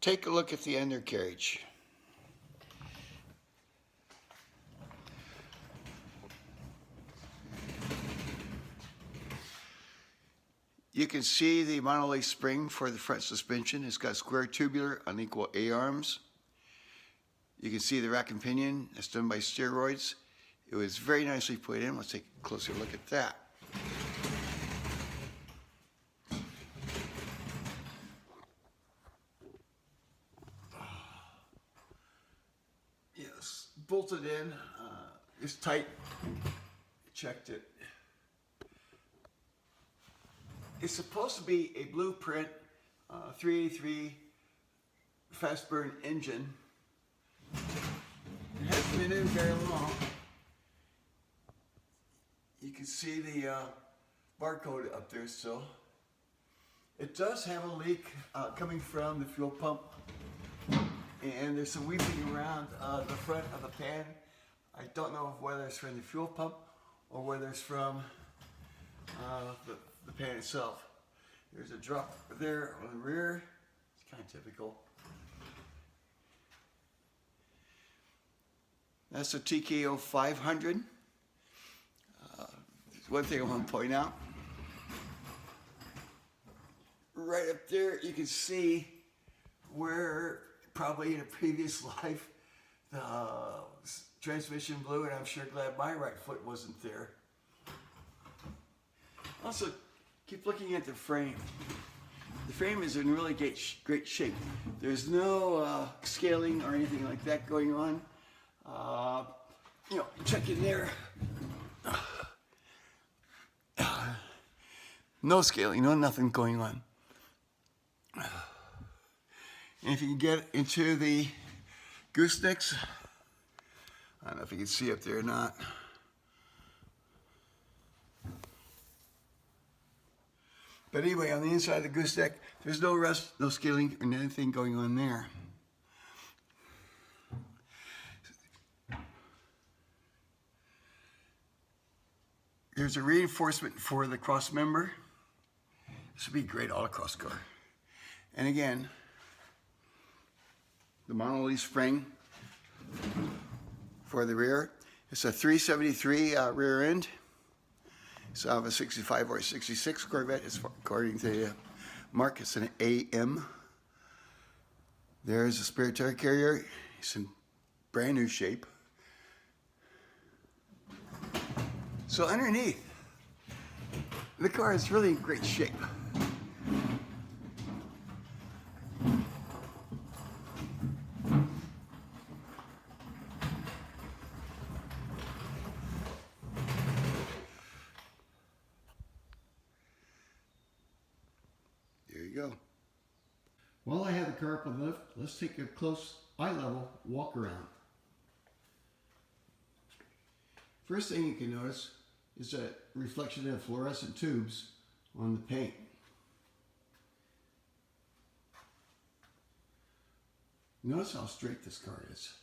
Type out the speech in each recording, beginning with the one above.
take a look at the undercarriage. You can see the monolith spring for the front suspension. It's got square tubular unequal A-arms. You can see the rack and pinion. It's done by steroids. It was very nicely put in. Let's take a closer look at that. Yes, bolted in. It's tight. Checked it. It's supposed to be a Blueprint 383 fast burn engine. It hasn't been in very long. You can see the barcode up there still. It does have a leak coming from the fuel pump, and there's some weeping around the front of the pan. I don't know whether it's from the fuel pump or whether it's from the pan itself. There's a drop there on the rear. It's kind of typical. That's a TKO 500. One thing I want to point out. Right up there, you can see where probably in a previous life the transmission blew, and I'm sure glad my right foot wasn't there. Also, keep looking at the frame. The frame is in really great shape. There's no scaling or anything like that going on. Check in there. No scaling, nothing going on. And if you can get into the goosenecks, I don't know if you can see up there or not. But anyway, on the inside of the gooseneck, there's no rust, no scaling, or anything going on there. There's a reinforcement for the cross member. This would be a great autocross car. And again, the monolith spring for the rear. It's a 373 rear end. It's out of a 65 or a 66 Corvette, according to the mark. It's an AM. There's a spare tire carrier. It's in brand new shape. So underneath, the car is really in great shape. There you go. While I have the car up on the lift, let's take a close eye-level walk around. First thing you can notice is that reflection of fluorescent tubes on the paint. Notice how straight this car is.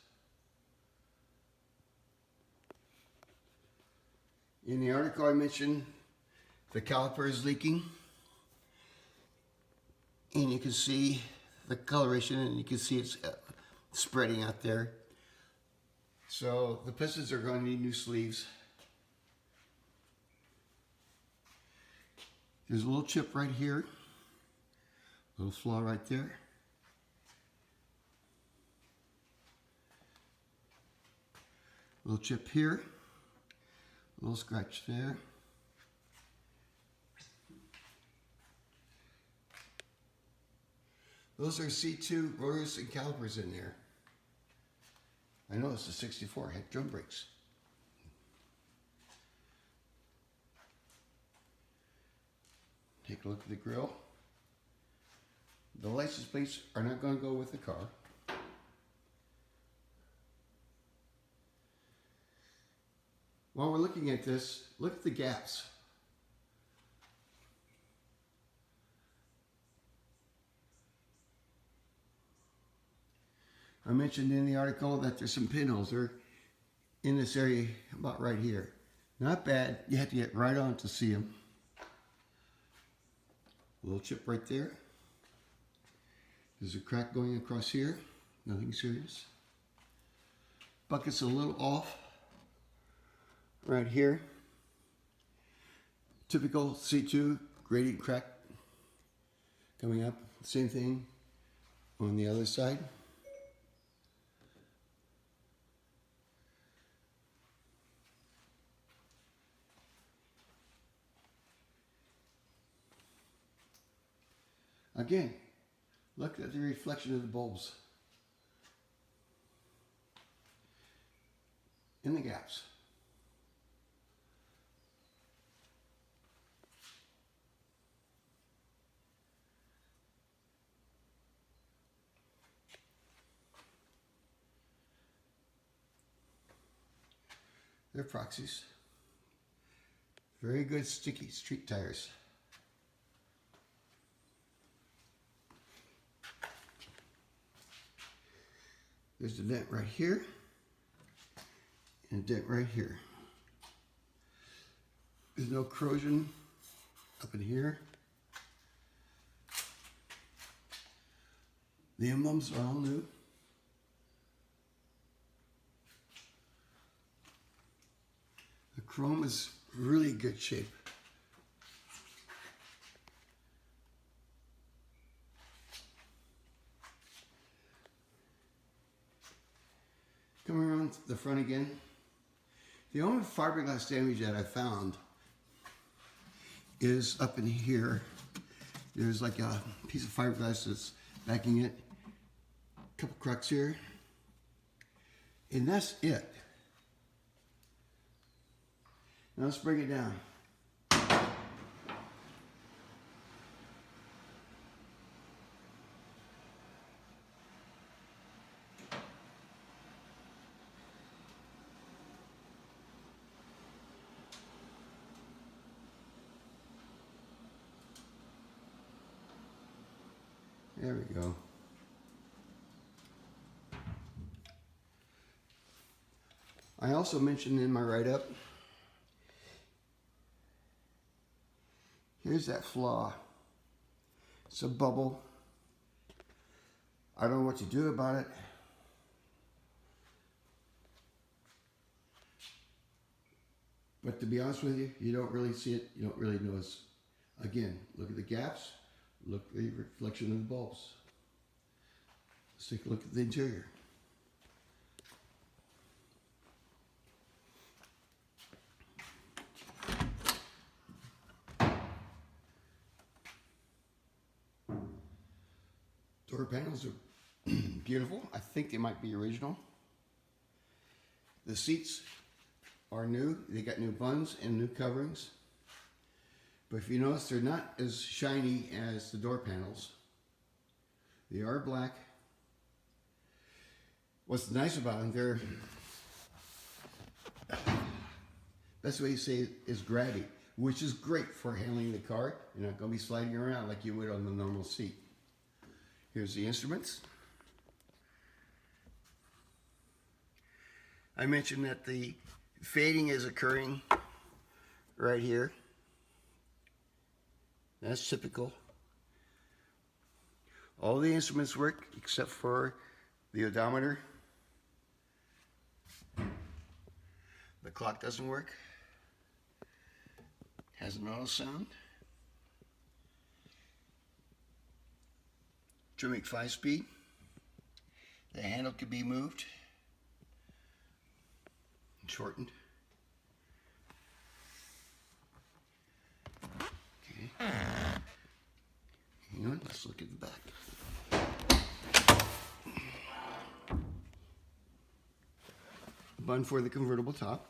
In the article I mentioned the caliper is leaking, and you can see the coloration, and you can see it's spreading out there. So the pistons are going to need new sleeves. There's a little chip right here, a little flaw right there. A little chip here, a little scratch there. Those are C2 rotors and calipers in there. I know it's a 64, it had drum brakes. Take a look at the grille. The license plates are not going to go with the car. While we're looking at this, look at the gaps. I mentioned in the article that there's some pinholes. They're in this area about right here. Not bad. You have to get right on to see them. A little chip right there. There's a crack going across here, nothing serious. Bucket's a little off right here. Typical C2 gradient crack coming up. Same thing on the other side. Again, look at the reflection of the bulbs in the gaps. They're proxies. Very good sticky street tires. There's a dent right here and a dent right here. There's no corrosion up in here. The emblems are all new. The chrome is really good shape. Coming around the front again. The only fiberglass damage that I found is up in here. There's like a piece of fiberglass that's backing it. A couple cracks here. And that's it. Now let's bring it down. There we go. I also mentioned in my write-up, here's that flaw. It's a bubble. I don't know what to do about it. But to be honest with you, you don't really see it. You don't really notice. Again, look at the gaps. Look at the reflection of the bulbs. Let's take a look at the interior. Door panels are beautiful. I think they might be original. The seats are new. They got new buns and new coverings. But if you notice, they're not as shiny as the door panels. They are black. What's nice about them, they're, best way to say it is grabby, which is great for handling the car. You're not going to be sliding around like you would on the normal seat. Here's the instruments. I mentioned that the fading is occurring right here. That's typical. All the instruments work except for the odometer. The clock doesn't work. Has an auto sound. Trimming 5-speed. The handle could be moved and shortened. Okay. Hang on, let's look at the back. Bun for the convertible top.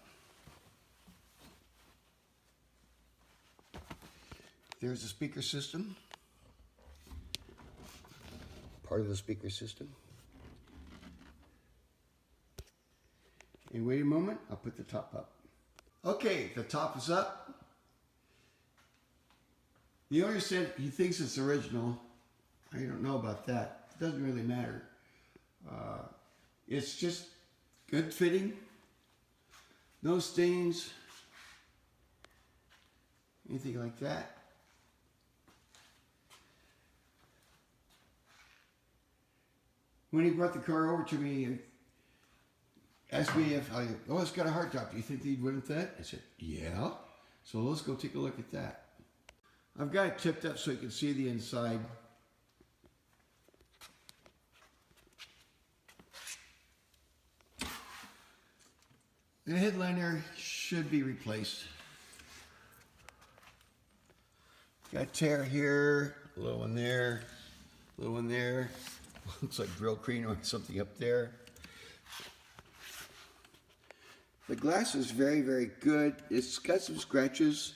There's the speaker system. Part of the speaker system. And wait a moment, I'll put the top up. Okay, the top is up. The owner said he thinks it's original. I don't know about that. It doesn't really matter. It's just good fitting. No stains. Anything like that. when he brought the car over to me, he asked me if it's got a hardtop. Do you think they'd win with that? I said, yeah. So let's go take a look at that. I've got it tipped up so you can see the inside. The headliner should be replaced. Got a tear here, a little one there, a little one there. Looks like drill cream or something up there. The glass is very, very good. It's got some scratches.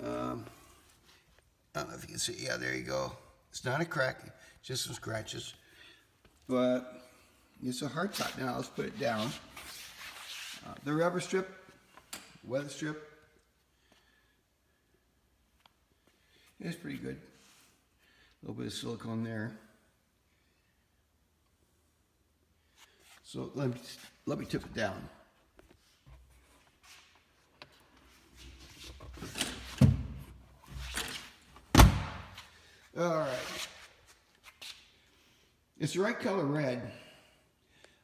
I don't know if you can see. Yeah, there you go. It's not a crack, just some scratches. But it's a hard top. Now let's put it down. The rubber strip, weather strip, it's pretty good. A little bit of silicone there. So let me tip it down. All right. It's the right color red.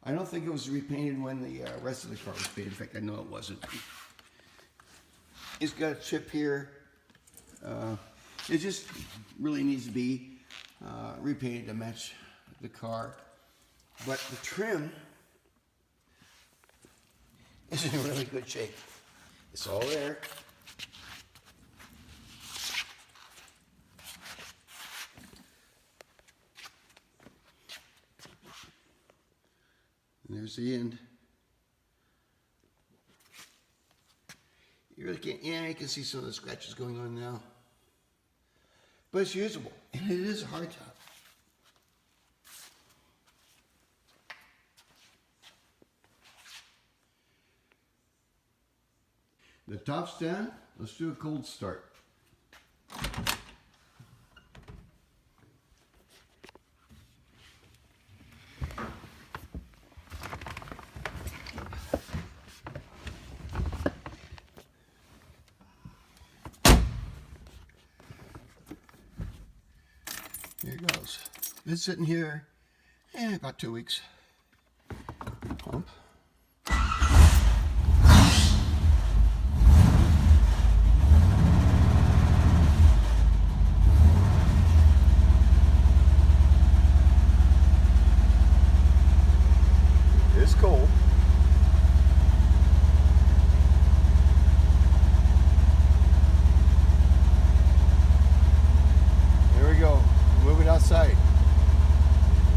I don't think it was repainted when the rest of the car was painted. In fact, I know it wasn't. It's got a chip here. It just really needs to be repainted to match the car. But the trim is in really good shape. It's all there. And there's the end. You really can't, yeah, you can see some of the scratches going on now. But it's usable, and it is a hard top. The top's down, let's do a cold start. Here it goes. It's sitting here about 2 weeks. Pump. It's cold.